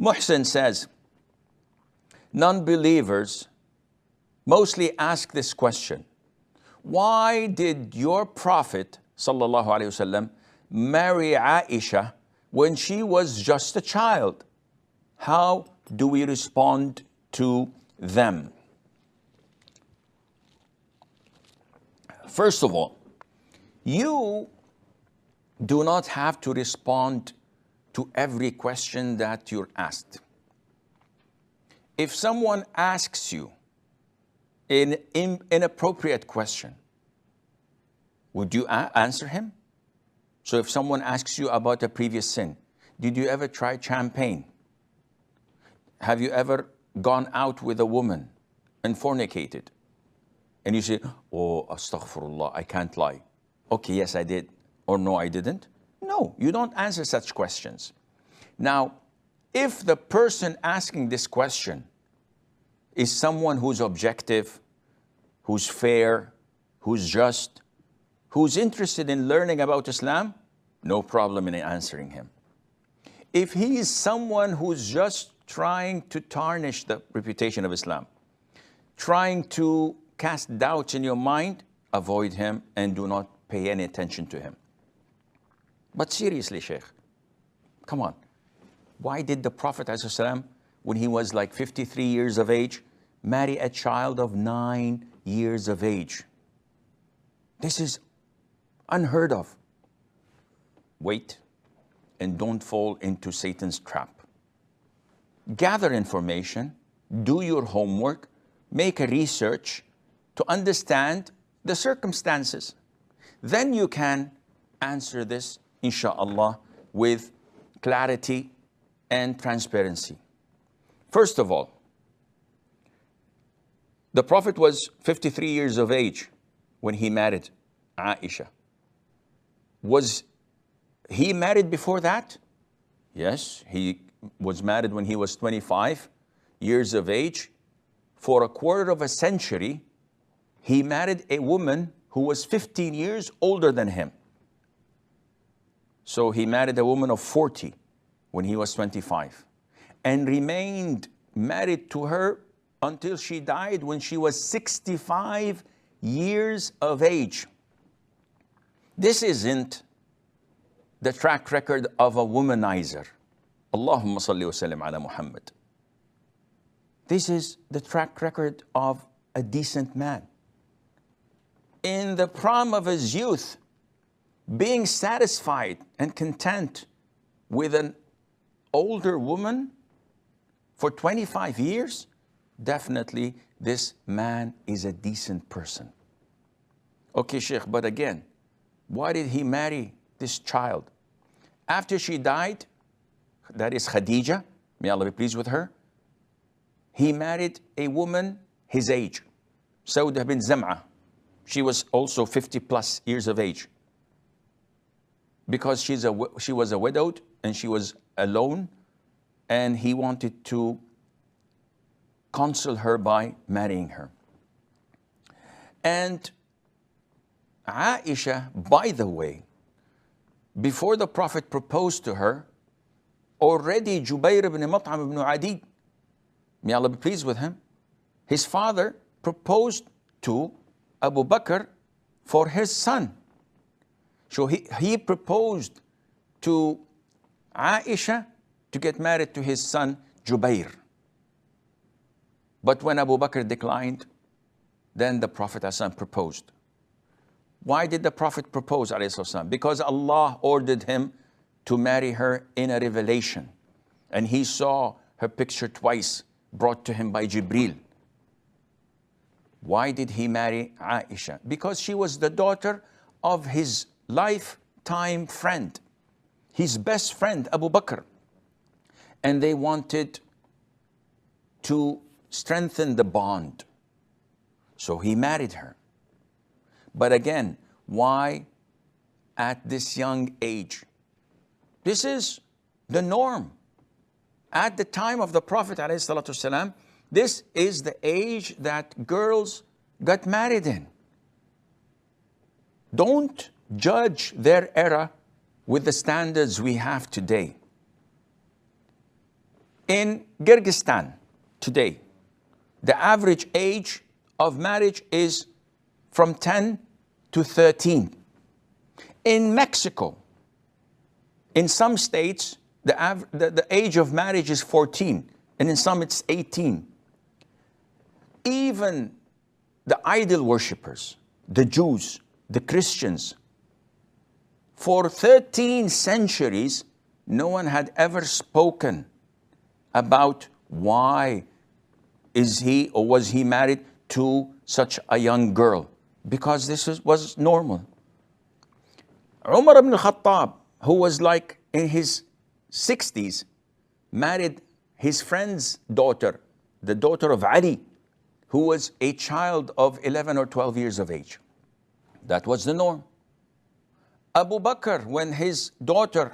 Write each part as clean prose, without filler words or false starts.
Muhsin says, non-believers mostly ask this question: why did your Prophet sallallahu alaihi wasallam marry Ayesha when she was just a child? How do we respond to them? First of all, you do not have to respond to every question that you're asked. If someone asks you an inappropriate question, would you answer him? So if someone asks you about a previous sin, did you ever try champagne? Have you ever gone out with a woman and fornicated? And you say, oh, astaghfirullah, I can't lie. Okay, yes, I did. Or no, I didn't. No, you don't answer such questions. Now, if the person asking this question is someone who's objective, who's fair, who's just, who's interested in learning about Islam, no problem in answering him. If he is someone who's just trying to tarnish the reputation of Islam, trying to cast doubts in your mind, avoid him and do not pay any attention to him. But seriously, Sheikh, come on. Why did the Prophet ﷺ, when he was like 53 years of age, marry a child of 9 years of age? This is unheard of. Wait and don't fall into Satan's trap. Gather information, do your homework, make a research to understand the circumstances. Then you can answer this, inshallah, with clarity and transparency. First of all, the Prophet was 53 years of age when he married Ayesha. Was he married before that? Yes, he was married when he was 25 years of age. For a quarter of a century, he married a woman who was 15 years older than him. So he married a woman of 40 when he was 25 and remained married to her until she died when she was 65 years of age. This isn't the track record of a womanizer. Allahumma salli wa sallim ala Muhammad. This is the track record of a decent man. In the prime of his youth, being satisfied and content with an older woman for 25 years, definitely this man is a decent person. Okay, Sheikh, but again, why did he marry this child? After she died, that is Khadija, may Allah be pleased with her, he married a woman his age, Saudah bin Zam'ah. She was also 50 plus years of age. Because she was a widowed and she was alone, and he wanted to console her by marrying her. And Ayesha, by the way, before the Prophet proposed to her, already Jubayr ibn Mut'im ibn Adi, may Allah be pleased with him, his father proposed to Abu Bakr for his son. So he proposed to Ayesha to get married to his son Jubayr. But when Abu Bakr declined, then the Prophet ﷺ proposed. Why did the Prophet propose, ﷺ? Because Allah ordered him to marry her in a revelation. And he saw her picture twice, brought to him by Jibril. Why did he marry Ayesha? Because she was the daughter of his lifetime friend, his best friend, Abu Bakr. And they wanted to strengthen the bond. So he married her. But again, why at this young age? This is the norm. At the time of the Prophet ﷺ, this is the age that girls got married in. Don't judge their era with the standards we have today. In Kyrgyzstan today, the average age of marriage is from 10 to 13. In Mexico, in some states, the age of marriage is 14, and in some it's 18. Even the idol worshippers, the Jews, the Christians, for 13 centuries, no one had ever spoken about why is he or was he married to such a young girl, because this was normal. Umar ibn al-Khattab, who was like in his 60s, married his friend's daughter, the daughter of Ali, who was a child of 11 or 12 years of age. That was the norm. Abu Bakr, when his daughter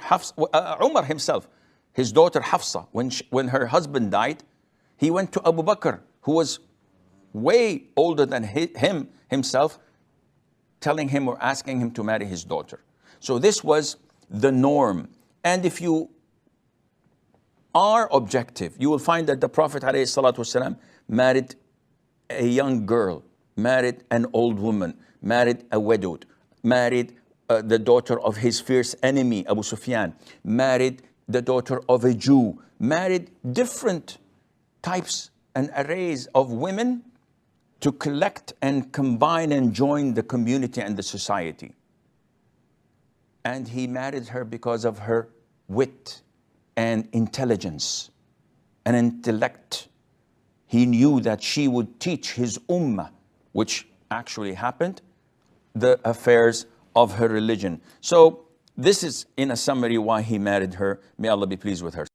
Umar himself, his daughter Hafsa, when her husband died, he went to Abu Bakr, who was way older than himself, telling him or asking him to marry his daughter. So this was the norm. And if you are objective, you will find that the Prophet ﷺ married a young girl, married an old woman, married a widowed, married the daughter of his fierce enemy, Abu Sufyan, married the daughter of a Jew, married different types and arrays of women to collect and combine and join the community and the society. And he married her because of her wit and intelligence and intellect. He knew that she would teach his ummah, which actually happened, the affairs of her religion. So this is in a summary why he married her. May Allah be pleased with her.